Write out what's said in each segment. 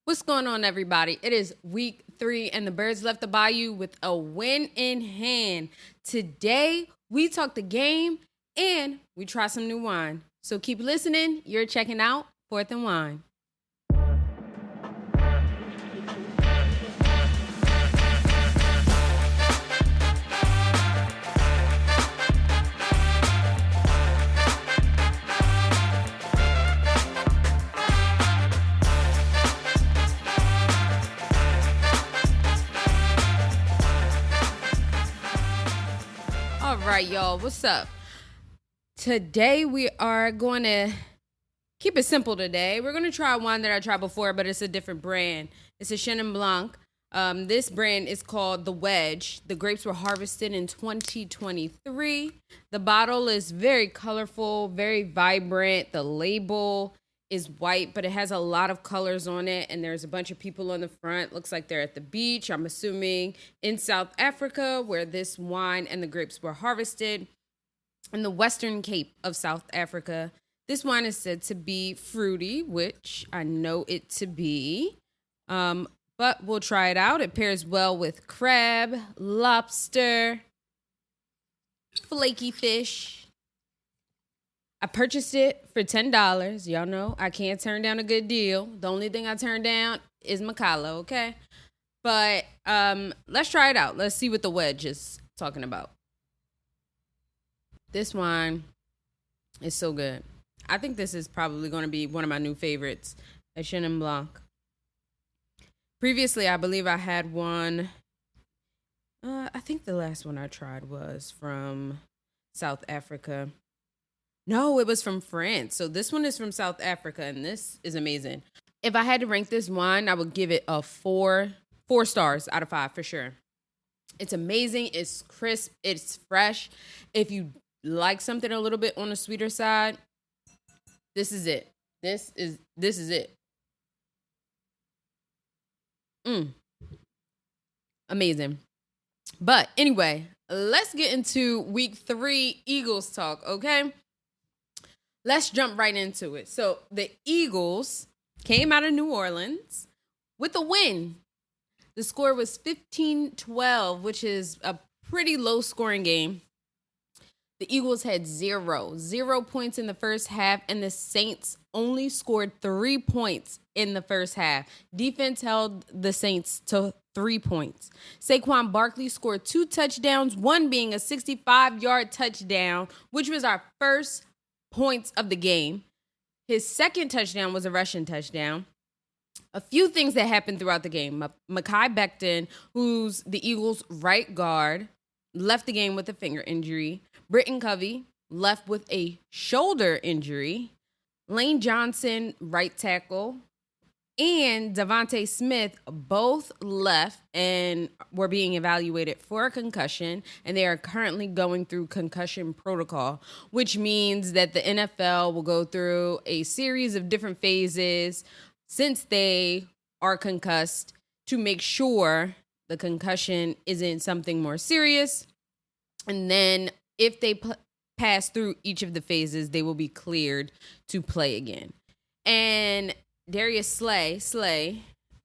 What's going on, everybody? It is week 3, and the Birds left the Bayou with a win in hand. Today, we talk the game and we try some new wine. So keep listening. You're checking out Fourth and Wine. All right, y'all. What's up? Today, we are going to keep it simple today. We're going to try one that I tried before, but it's a different brand. It's a Chenin Blanc. This brand is called The Wedge. The grapes were harvested in 2023. The bottle is very colorful, very vibrant. The label is white, but it has a lot of colors on it, and there's a bunch of people on the front. Looks like they're at the beach, I'm assuming in South Africa, where this wine and the grapes were harvested in the Western Cape of South Africa. This wine is said to be fruity, which I know it to be, but we'll try it out. It pairs well with crab, lobster, flaky fish. I purchased it for $10. Y'all know I can't turn down a good deal. The only thing I turn down is Macala, okay? But let's try it out. Let's see what the Wedge is talking about. This wine is so good. I think this is probably going to be one of my new favorites, a Chenin Blanc. Previously, I believe I had one. I think the last one I tried was from South Africa. No, it was from France. So this one is from South Africa, and this is amazing. If I had to rank this wine, I would give it a 4 stars out of 5 for sure. It's amazing. It's crisp. It's fresh. If you like something a little bit on the sweeter side, this is it. This is it. Amazing. But anyway, let's get into week 3 Eagles talk, okay? Let's jump right into it. So the Eagles came out of New Orleans with a win. The score was 15-12, which is a pretty low scoring game. The Eagles had 0 points in the first half, and the Saints only scored 3 points in the first half. Defense held the Saints to 3 points. Saquon Barkley scored 2 touchdowns, one being a 65-yard touchdown, which was our first points of the game. His second touchdown was a rushing touchdown. A few things that happened throughout the game. Mekhi Becton, who's the Eagles' right guard, left the game with a finger injury. Britton Covey left with a shoulder injury. Lane Johnson, right tackle, and Devontae Smith both left and were being evaluated for a concussion, and they are currently going through concussion protocol, which means that the NFL will go through a series of different phases since they are concussed to make sure the concussion isn't something more serious. And then if they pass through each of the phases, they will be cleared to play again. And Darius Slay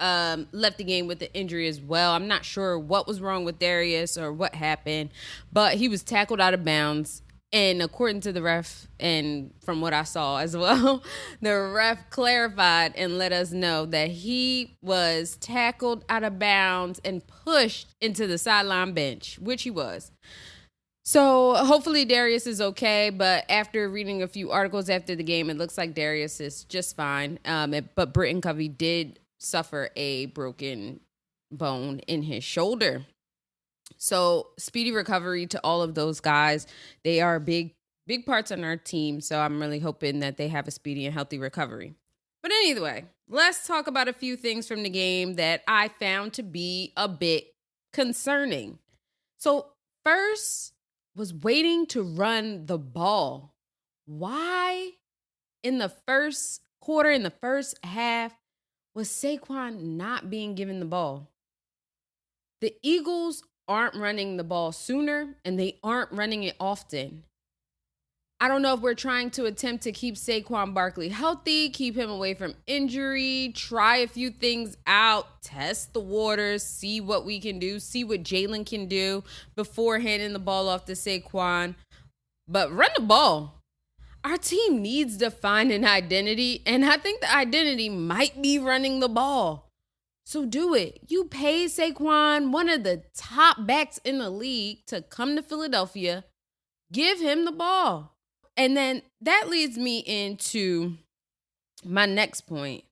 left the game with an injury as well. I'm not sure what was wrong with Darius or what happened, but he was tackled out of bounds. And according to the ref, and from what I saw as well, the ref clarified and let us know that he was tackled out of bounds and pushed into the sideline bench, which he was. So hopefully Darius is okay, but after reading a few articles after the game, it looks like Darius is just fine. But Britton Covey did suffer a broken bone in his shoulder. So speedy recovery to all of those guys. They are big parts on our team, so I'm really hoping that they have a speedy and healthy recovery. But anyway, let's talk about a few things from the game that I found to be a bit concerning. So first was waiting to run the ball. Why in the first quarter, in the first half, was Saquon not being given the ball? The Eagles aren't running the ball sooner, and they aren't running it often. I don't know if we're trying to attempt to keep Saquon Barkley healthy, keep him away from injury, try a few things out, test the waters, see what we can do, see what Jalen can do before handing the ball off to Saquon. But run the ball. Our team needs to find an identity, and I think the identity might be running the ball. So do it. You paid Saquon, one of the top backs in the league, to come to Philadelphia. Give him the ball. And then that leads me into my next point,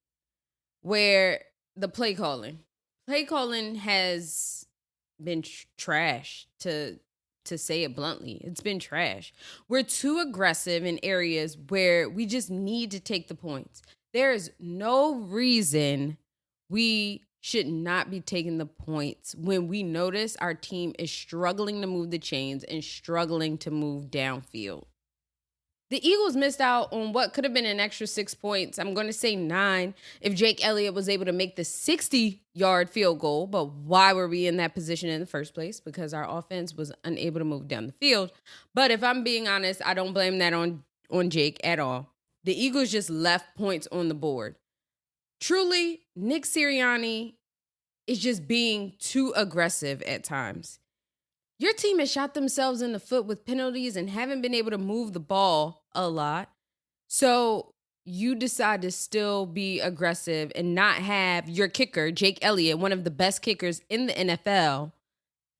where the play calling. Play calling has been trash, to say it bluntly. It's been trash. We're too aggressive in areas where we just need to take the points. There is no reason we should not be taking the points when we notice our team is struggling to move the chains and struggling to move downfield. The Eagles missed out on what could have been an extra 6 points. I'm going to say 9 if Jake Elliott was able to make the 60-yard field goal. But why were we in that position in the first place? Because our offense was unable to move down the field. But if I'm being honest, I don't blame that on Jake at all. The Eagles just left points on the board. Truly, Nick Sirianni is just being too aggressive at times. Your team has shot themselves in the foot with penalties and haven't been able to move the ball a lot. So you decide to still be aggressive and not have your kicker, Jake Elliott, one of the best kickers in the NFL,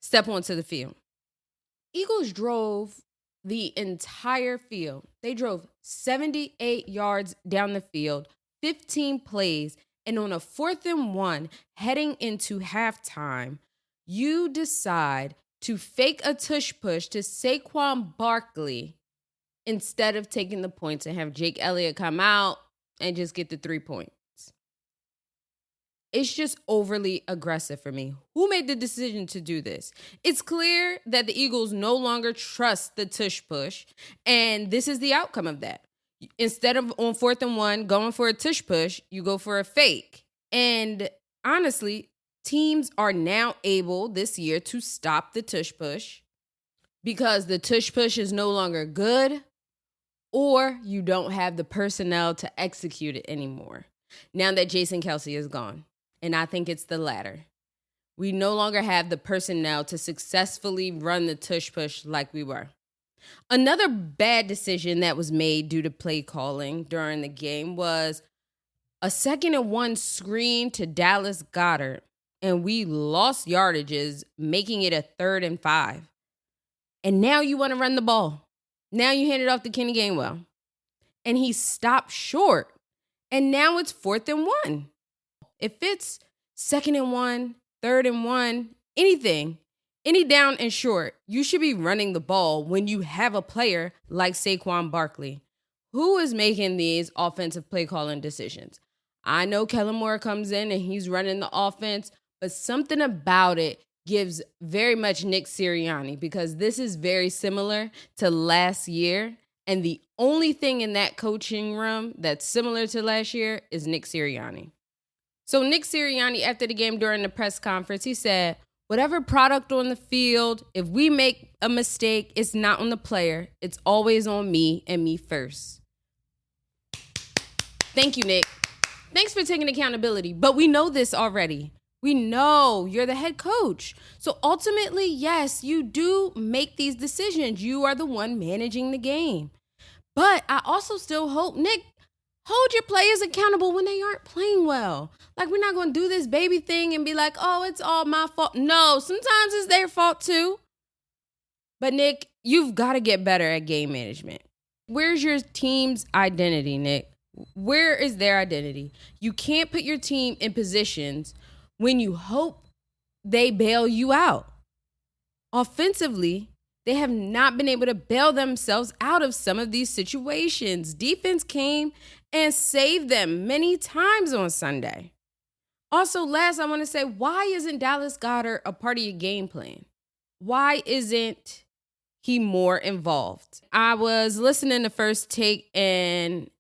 step onto the field. Eagles drove the entire field. They drove 78 yards down the field, 15 plays, and on a 4th and 1 heading into halftime, you decide to fake a tush push to Saquon Barkley instead of taking the points and have Jake Elliott come out and just get the 3 points. It's just overly aggressive for me. Who made the decision to do this? It's clear that the Eagles no longer trust the tush push, and this is the outcome of that. Instead of on 4th and 1 going for a tush push, you go for a fake. And honestly, teams are now able this year to stop the tush push because the tush push is no longer good, or you don't have the personnel to execute it anymore now that Jason Kelce is gone. And I think it's the latter. We no longer have the personnel to successfully run the tush push like we were. Another bad decision that was made due to play calling during the game was a 2nd and 1 screen to Dallas Goedert, and we lost yardages, making it a 3rd and 5. And now you want to run the ball. Now you hand it off to Kenny Gainwell. And he stopped short. And now it's 4th and 1. If it's 2nd and 1, 3rd and 1, anything, any down and short, you should be running the ball when you have a player like Saquon Barkley. Who is making these offensive play calling decisions? I know Kellen Moore comes in and he's running the offense, but something about it gives very much Nick Sirianni, because this is very similar to last year. And the only thing in that coaching room that's similar to last year is Nick Sirianni. So Nick Sirianni, after the game during the press conference, he said, whatever product on the field, if we make a mistake, it's not on the player. It's always on me and me first. Thank you, Nick. Thanks for taking accountability. But we know this already. We know you're the head coach. So ultimately, yes, you do make these decisions. You are the one managing the game. But I also still hope, Nick, hold your players accountable when they aren't playing well. Like, we're not going to do this baby thing and be like, oh, it's all my fault. No, sometimes it's their fault too. But Nick, you've got to get better at game management. Where's your team's identity, Nick? Where is their identity? You can't put your team in positions when you hope they bail you out. Offensively, they have not been able to bail themselves out of some of these situations. Defense came and saved them many times on Sunday. Also, last, I want to say, why isn't Dallas Goedert a part of your game plan? Why isn't he more involved? I was listening to First Take, and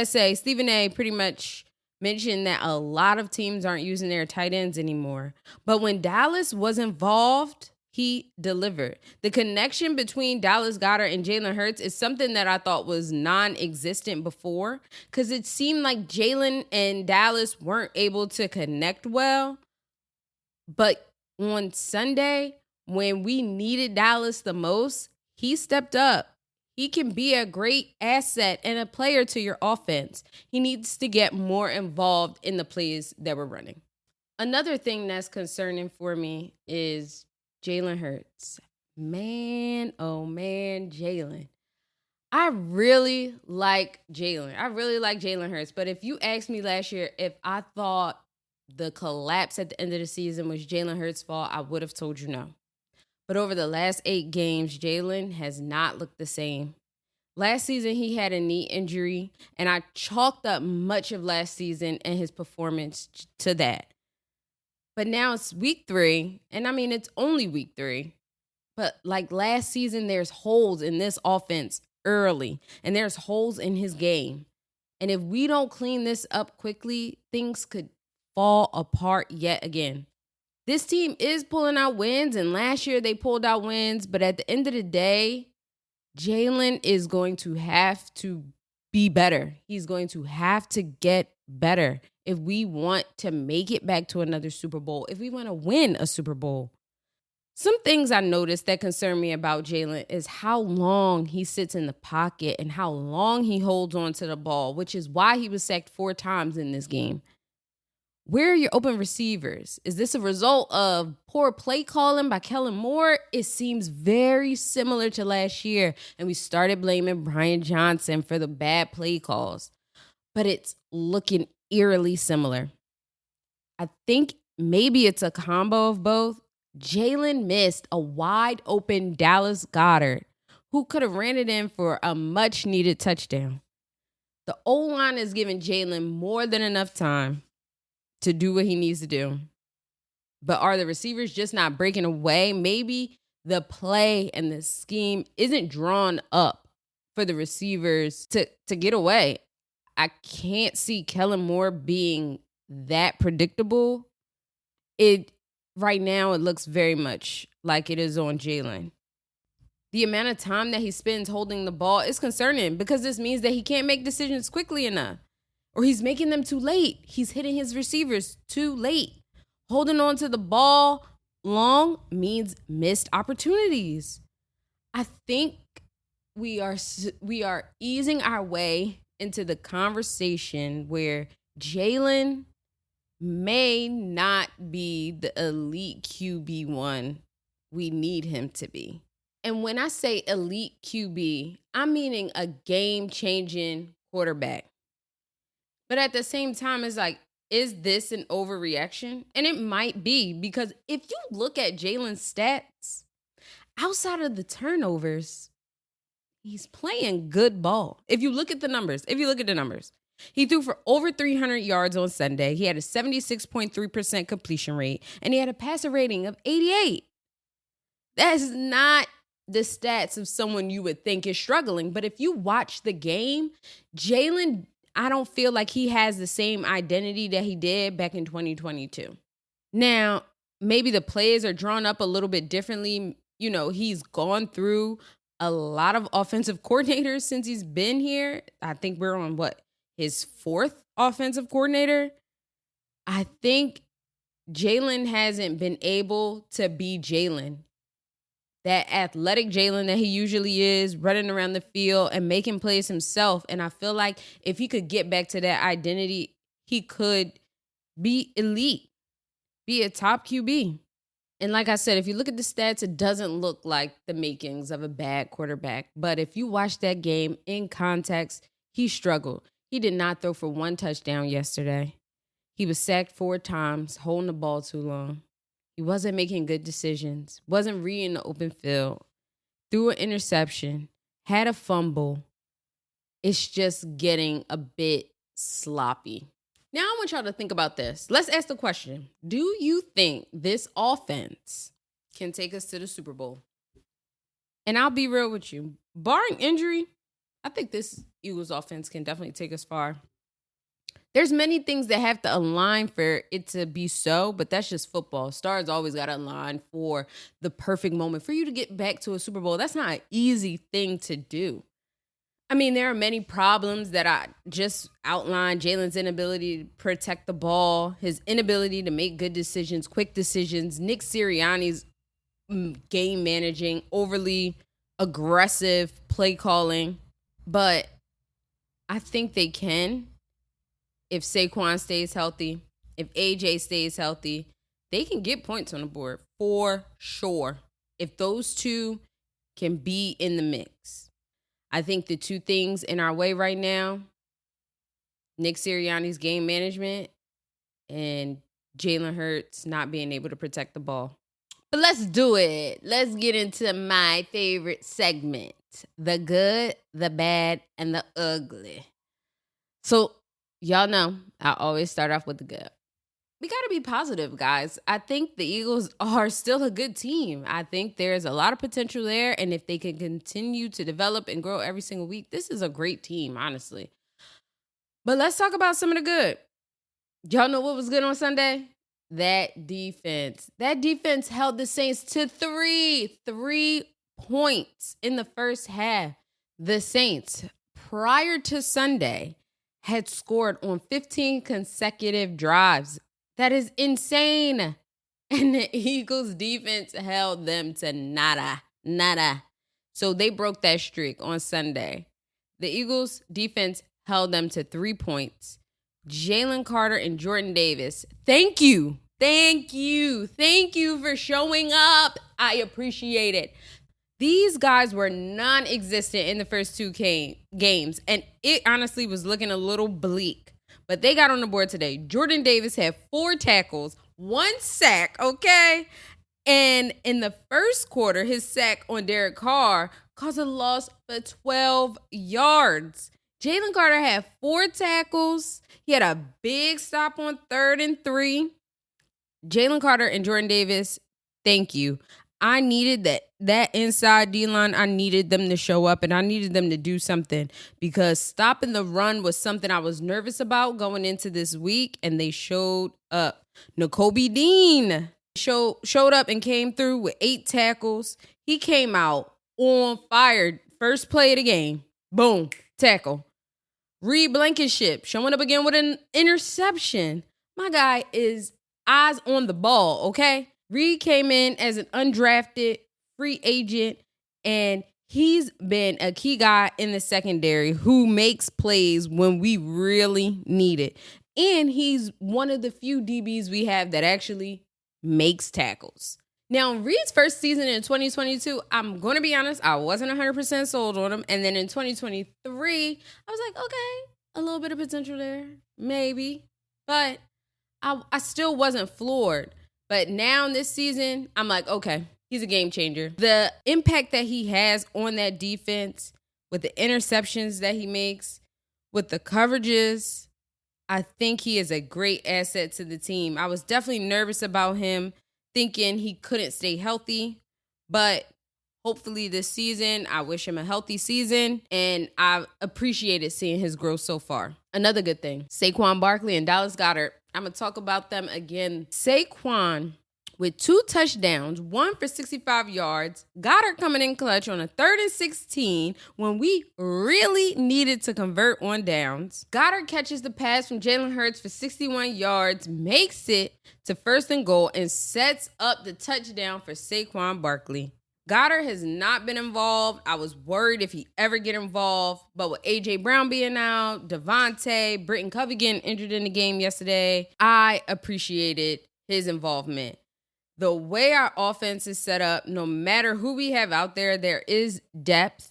Stephen A. pretty much mentioned that a lot of teams aren't using their tight ends anymore. But when Dallas was involved, he delivered. The connection between Dallas Goedert and Jalen Hurts is something that I thought was non-existent before, because it seemed like Jalen and Dallas weren't able to connect well. But on Sunday, when we needed Dallas the most, he stepped up. He can be a great asset and a player to your offense. He needs to get more involved in the plays that we're running. Another thing that's concerning for me is Jalen Hurts. Man, oh man, Jalen. I really like Jalen. I really like Jalen Hurts. But if you asked me last year if I thought the collapse at the end of the season was Jalen Hurts' fault, I would have told you no. But over the last 8 games, Jalen has not looked the same. Last season, he had a knee injury, and I chalked up much of last season and his performance to that. But now it's week 3, and I mean, it's only week 3. But like last season, there's holes in this offense early, and there's holes in his game. And if we don't clean this up quickly, things could fall apart yet again. This team is pulling out wins, and last year they pulled out wins, but at the end of the day, Jalen is going to have to be better. He's going to have to get better if we want to make it back to another Super Bowl, if we want to win a Super Bowl. Some things I noticed that concern me about Jalen is how long he sits in the pocket and how long he holds on to the ball, which is why he was sacked 4 times in this game. Where are your open receivers? Is this a result of poor play calling by Kellen Moore? It seems very similar to last year, and we started blaming Brian Johnson for the bad play calls. But it's looking eerily similar. I think maybe it's a combo of both. Jalen missed a wide open Dallas Goedert, who could have ran it in for a much-needed touchdown. The O-line is giving Jalen more than enough time to do what he needs to do. But are the receivers just not breaking away? Maybe the play and the scheme isn't drawn up for the receivers to get away. I can't see Kellen Moore being that predictable. Right now, it looks very much like it is on Jalen. The amount of time that he spends holding the ball is concerning, because this means that he can't make decisions quickly enough. Or he's making them too late. He's hitting his receivers too late. Holding on to the ball long means missed opportunities. I think we are easing our way into the conversation where Jalen may not be the elite QB1 we need him to be. And when I say elite QB, I'm meaning a game-changing quarterback. But at the same time, it's like, is this an overreaction? And it might be, because if you look at Jalen's stats, outside of the turnovers, he's playing good ball. If you look at the numbers, he threw for over 300 yards on Sunday. He had a 76.3% completion rate, and he had a passer rating of 88. That's not the stats of someone you would think is struggling. But if you watch the game, Jalen, I don't feel like he has the same identity that he did back in 2022. Now, maybe the plays are drawn up a little bit differently. You know, he's gone through a lot of offensive coordinators since he's been here. I think we're on his 4th offensive coordinator. I think Jalen hasn't been able to be Jalen. That athletic Jalen that he usually is, running around the field and making plays himself. And I feel like if he could get back to that identity, he could be elite, be a top QB. And like I said, if you look at the stats, it doesn't look like the makings of a bad quarterback. But if you watch that game in context, he struggled. He did not throw for 1 touchdown yesterday. He was sacked 4 times, holding the ball too long. He wasn't making good decisions, wasn't reading the open field, threw an interception, had a fumble. It's just getting a bit sloppy. Now I want y'all to think about this. Let's ask the question. Do you think this offense can take us to the Super Bowl? And I'll be real with you. Barring injury, I think this Eagles offense can definitely take us far. There's many things that have to align for it to be so, but that's just football. Stars always got to align for the perfect moment for you to get back to a Super Bowl. That's not an easy thing to do. I mean, there are many problems that I just outlined. Jalen's inability to protect the ball, his inability to make good decisions, quick decisions, Nick Sirianni's game managing, overly aggressive play calling. But I think they can. If Saquon stays healthy, if AJ stays healthy, they can get points on the board for sure. If those two can be in the mix. I think the two things in our way right now, Nick Sirianni's game management and Jalen Hurts not being able to protect the ball. But let's do it. Let's get into my favorite segment, the good, the bad, and the ugly. So y'all know I always start off with the good. We got to be positive, guys. I think the Eagles are still a good team. I think there's a lot of potential there. And if they can continue to develop and grow every single week, this is a great team, honestly. But let's talk about some of the good. Y'all know what was good on Sunday? That defense. That defense held the Saints to 3 points in the first half. The Saints, prior to Sunday, had scored on 15 consecutive drives. That is insane. And the Eagles defense held them to nada. So they broke that streak on Sunday. The Eagles defense held them to 3 points. Jalen Carter and Jordan Davis, thank you for showing up. I appreciate it. These guys were non-existent in the first two games, and it honestly was looking a little bleak. But they got on the board today. Jordan Davis had 4 tackles, 1 sack, okay? And in the first quarter, his sack on Derek Carr caused a loss for 12 yards. Jalen Carter had 4 tackles. He had a big stop on 3rd and 3. Jalen Carter and Jordan Davis, thank you. I needed that inside D-line. I needed them to show up, and I needed them to do something because stopping the run was something I was nervous about going into this week, and they showed up. Nakobe Dean showed up and came through with 8 tackles. He came out on fire. First play of the game. Boom. Tackle. Reed Blankenship showing up again with an interception. My guy is eyes on the ball, okay? Reed came in as an undrafted free agent, and he's been a key guy in the secondary who makes plays when we really need it. And he's one of the few DBs we have that actually makes tackles. Now, Reed's first season in 2022, I'm going to be honest, I wasn't 100% sold on him. And then in 2023, I was like, okay, a little bit of potential there, maybe. But I still wasn't floored. But now in this season, I'm like, okay, he's a game changer. The impact that he has on that defense with the interceptions that he makes, with the coverages, I think he is a great asset to the team. I was definitely nervous about him, thinking he couldn't stay healthy. But hopefully this season, I wish him a healthy season. And I appreciated seeing his growth so far. Another good thing, Saquon Barkley and Dallas Goedert. I'm going to talk about them again. Saquon with 2 touchdowns, 1 for 65 yards. Goddard coming in clutch on a 3rd and 16 when we really needed to convert on downs. Goddard catches the pass from Jalen Hurts for 61 yards, makes it to 1st and goal, and sets up the touchdown for Saquon Barkley. Goddard has not been involved. I was worried if he ever get involved. But with A.J. Brown being out, Devontae, Britton Covey getting injured in the game yesterday, I appreciated his involvement. The way our offense is set up, no matter who we have out there, there is depth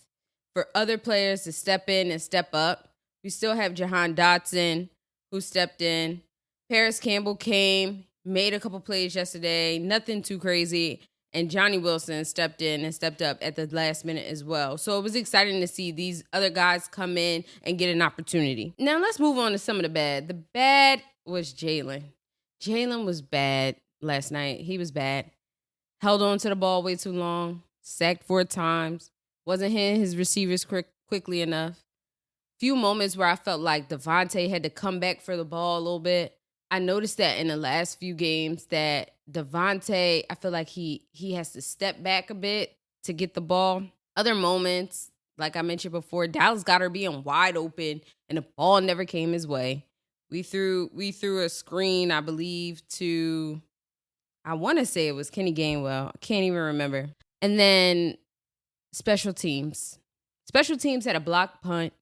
for other players to step in and step up. We still have Jahan Dotson, who stepped in. Paris Campbell came, made a couple plays yesterday, nothing too crazy. And Johnny Wilson stepped in and stepped up at the last minute as well. So it was exciting to see these other guys come in and get an opportunity. Now let's move on to some of the bad. The bad was Jalen. Jalen was bad last night. He was bad. Held on to the ball way too long. Sacked 4 times. Wasn't hitting his receivers quickly enough. few moments where I felt like Devontae had to come back for the ball a little bit. I noticed that in the last few games that Devontae, I feel like he has to step back a bit to get the ball. Other moments, like I mentioned before, Dallas Goedert being wide open and the ball never came his way. We threw a screen, I believe, to, I want to say it was Kenny Gainwell. I can't even remember. And then special teams. Special teams had a block punt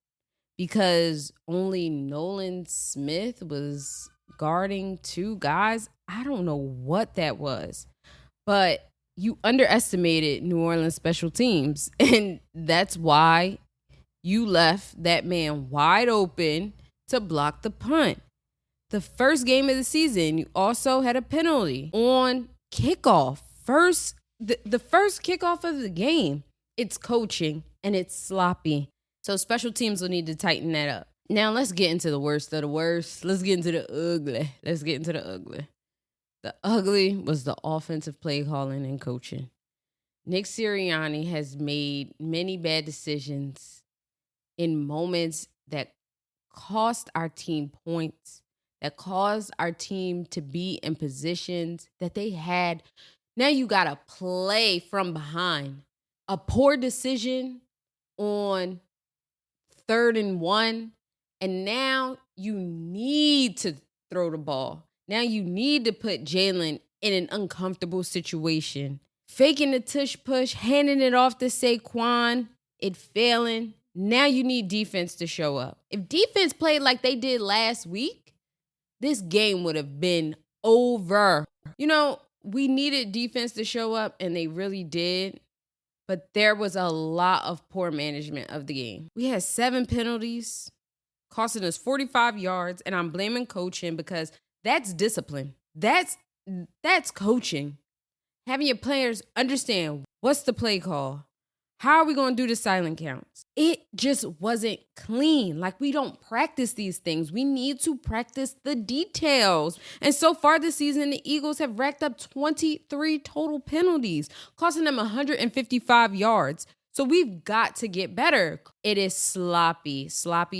because only Nolan Smith was guarding two guys. I don't know what that was, but you underestimated New Orleans special teams, and that's why you left that man wide open to block the punt. The first game of the season, you also had a penalty on kickoff. The first kickoff of the game. It's coaching, and it's sloppy. So special teams will need to tighten that up. Now let's get into the worst of the worst. Let's get into the ugly. The ugly was the offensive play calling and coaching. Nick Sirianni has made many bad decisions in moments that cost our team points, that caused our team to be in positions that they had. Now you got to play from behind. A poor decision on 3rd and 1, and now you need to throw the ball. Now you need to put Jalen in an uncomfortable situation. Faking the tush push, handing it off to Saquon, it failing. Now you need defense to show up. If defense played like they did last week, this game would have been over. You know, we needed defense to show up, and they really did. But there was a lot of poor management of the game. We had 7 penalties, costing us 45 yards, and I'm blaming coaching because that's discipline. That's coaching. Having your players understand what's the play call. How are we going to do the silent counts? It just wasn't clean. Like, we don't practice these things. We need to practice the details. And so far this season, the Eagles have racked up 23 total penalties, costing them 155 yards. So we've got to get better. It is sloppy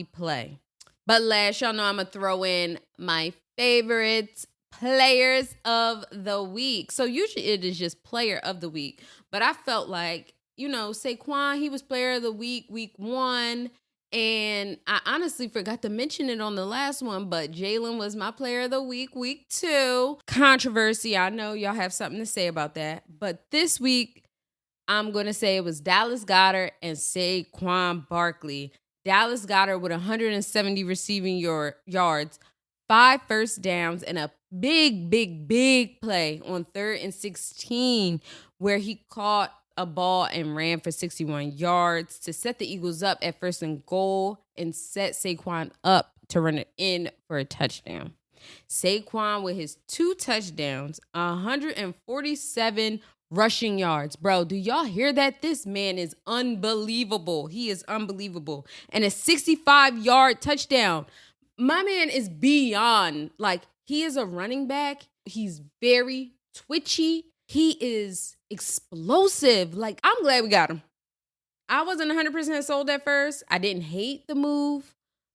play. But last, y'all know I'm going to throw in my favorite players of the week. So usually it is just player of the week. But I felt like, you know, Saquon, he was player of the week 1. And I honestly forgot to mention it on the last one, but Jalen was my player of the week 2. Controversy. I know y'all have something to say about that. But this week, I'm going to say it was Dallas Goedert and Saquon Barkley. Dallas Goedert with 170 receiving yards, 5 first downs, and a big play on 3rd and 16 where he caught a ball and ran for 61 yards to set the Eagles up at 1st and goal and set Saquon up to run it in for a touchdown. Saquon with his 2 touchdowns, 147 rushing yards. Bro, do y'all hear that? This man is unbelievable. He is unbelievable. And a 65-yard touchdown. My man is beyond. Like, he is a running back. He's very twitchy. He is explosive. Like, I'm glad we got him. I wasn't 100% sold at first. I didn't hate the move,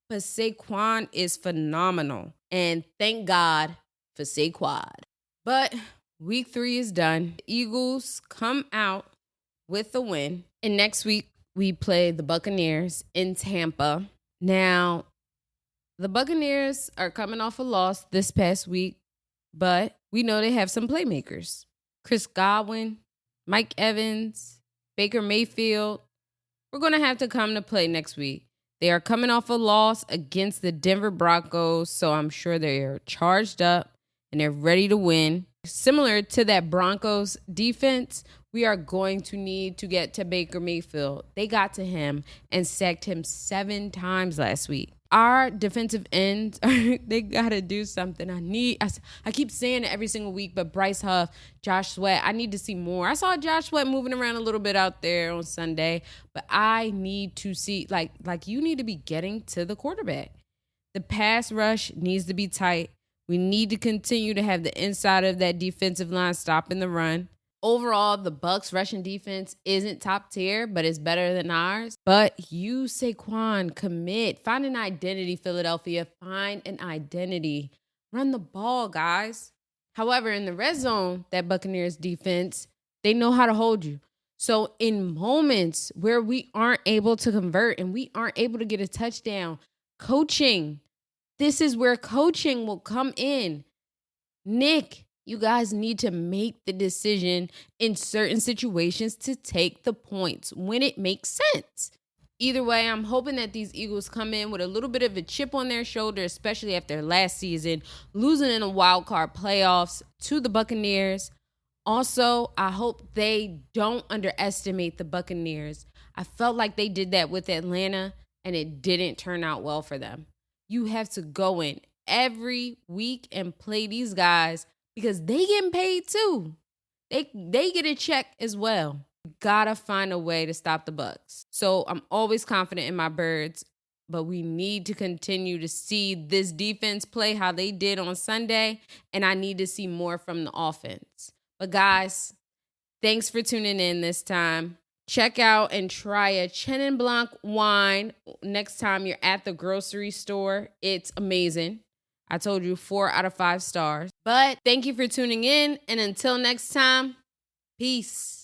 but Saquon is phenomenal. And thank God for Saquon. But week 3 is done. The Eagles come out with a win. And next week, we play the Buccaneers in Tampa. Now, the Buccaneers are coming off a loss this past week, but we know they have some playmakers. Chris Godwin, Mike Evans, Baker Mayfield. We're going to have to come to play next week. They are coming off a loss against the Denver Broncos, so I'm sure they are charged up and they're ready to win. Similar to that Broncos defense, we are going to need to get to Baker Mayfield. They got to him and sacked him 7 times last week. Our defensive ends, they got to do something. I keep saying it every single week, but Bryce Huff, Josh Sweat, I need to see more. I saw Josh Sweat moving around a little bit out there on Sunday, but I need to see, like you need to be getting to the quarterback. The pass rush needs to be tight. We need to continue to have the inside of that defensive line stopping the run. Overall, the Bucks rushing defense isn't top tier, but it's better than ours. But you, Saquon, commit. Find an identity, Philadelphia. Find an identity. Run the ball, guys. However, in the red zone, that Buccaneers defense, they know how to hold you. So in moments where we aren't able to convert and we aren't able to get a touchdown, coaching, this is where coaching will come in. Nick, you guys need to make the decision in certain situations to take the points when it makes sense. Either way, I'm hoping that these Eagles come in with a little bit of a chip on their shoulder, especially after last season, losing in the wild card playoffs to the Buccaneers. Also, I hope they don't underestimate the Buccaneers. I felt like they did that with Atlanta, and it didn't turn out well for them. You have to go in every week and play these guys because they getting paid too. They get a check as well. Gotta find a way to stop the Bucs. So I'm always confident in my birds, but we need to continue to see this defense play how they did on Sunday, and I need to see more from the offense. But guys, thanks for tuning in this time. Check out and try a Chenin Blanc wine next time you're at the grocery store. It's amazing. I told you 4 out of 5 stars. But thank you for tuning in, and until next time, peace.